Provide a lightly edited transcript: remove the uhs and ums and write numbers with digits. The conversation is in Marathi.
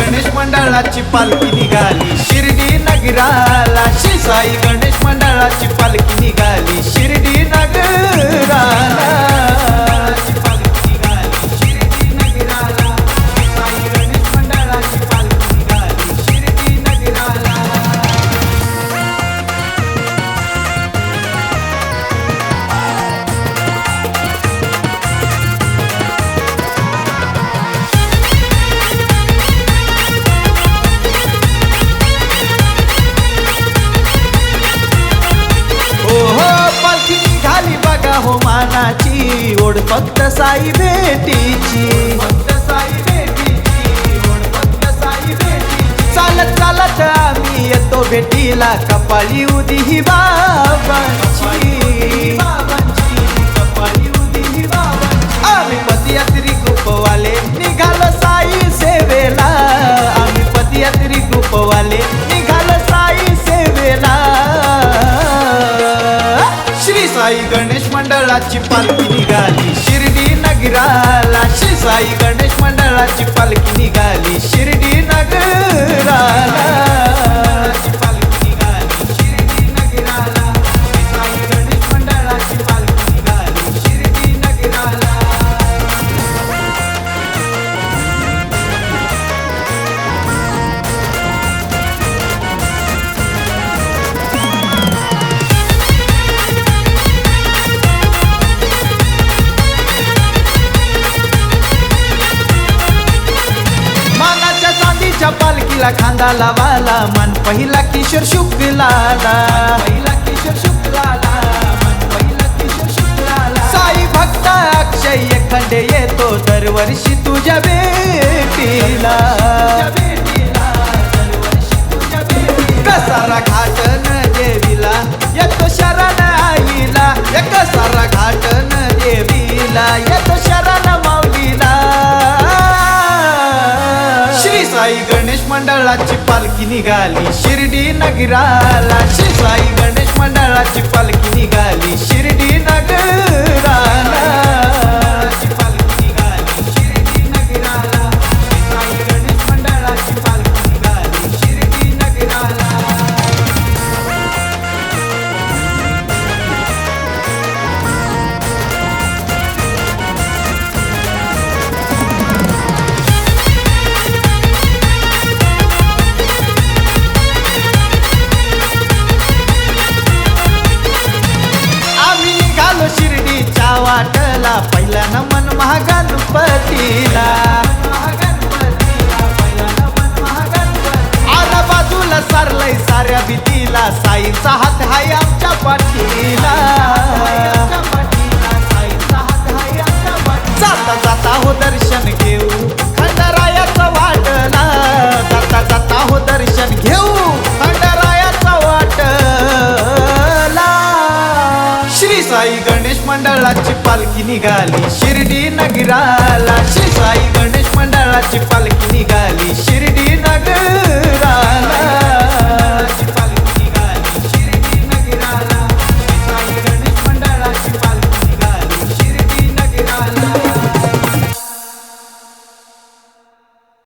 गणेश मंडळाची पालखी निघाली शिर्डी नगराला। श्री साई गणेश मंडळाची पालखी निघाली शिर्डी नगराला। हो मानाची ओढ फक्त साई भेटीची, चालत चालत आम्ही येतो भेटीला कपाळी उदी ही बाबांची। आम्ही पदयात्री ग्रुपवाले निघालो साई सेवेला, आम्ही पदयात्री ग्रुपवाले निघालो साई सेवेला। श्री साई गणेश मंडळाची पालखी निघाली शिर्डी नगराला। श्री साई गणेश मंडळाची पालखी निघाली शिर्डी नगराला। पालखी निघाली शिर्डी नगराला। श्री साई गणेश मंडळाची पालखी निघाली शिर्डी नगराला। पालखीला खांदा लावाला मन पहिला किशोर शुक्लाला, साई भक्त अक्षय खंडे येतो दरवर्षी तुझ्या भेटीला। कसारा घाटन देवीला येतो शरण आईला, कसारा घाटन देवीला येतो शरण माऊलीला। श्री साई गणेश मंडळाची पालखी निघाली शिर्डी नगराला। श्री साई गणेश मंडळाची पालखी निघाली शिर्डी नगराला। पालखी निघाली शिर्डी नगराला। श्री साई गणेश मंडळाची पालखी निघाली शिर्डी नगराला। शिर्डीच्या वाटला पहिला नमन महागणपतीला, आला बाजूला सारलंय साऱ्या भीतीला, साईचा हात हाय आमच्या पाठीला। जाता जाता हो दर्शन घेऊ खंडरायाचा वाटला, जाता जाता हो दर्शन घेऊ खंडरायाचा वाटला। श्री साई गणेश मंडळाची पालखी निघाली शिर्डी नगराला।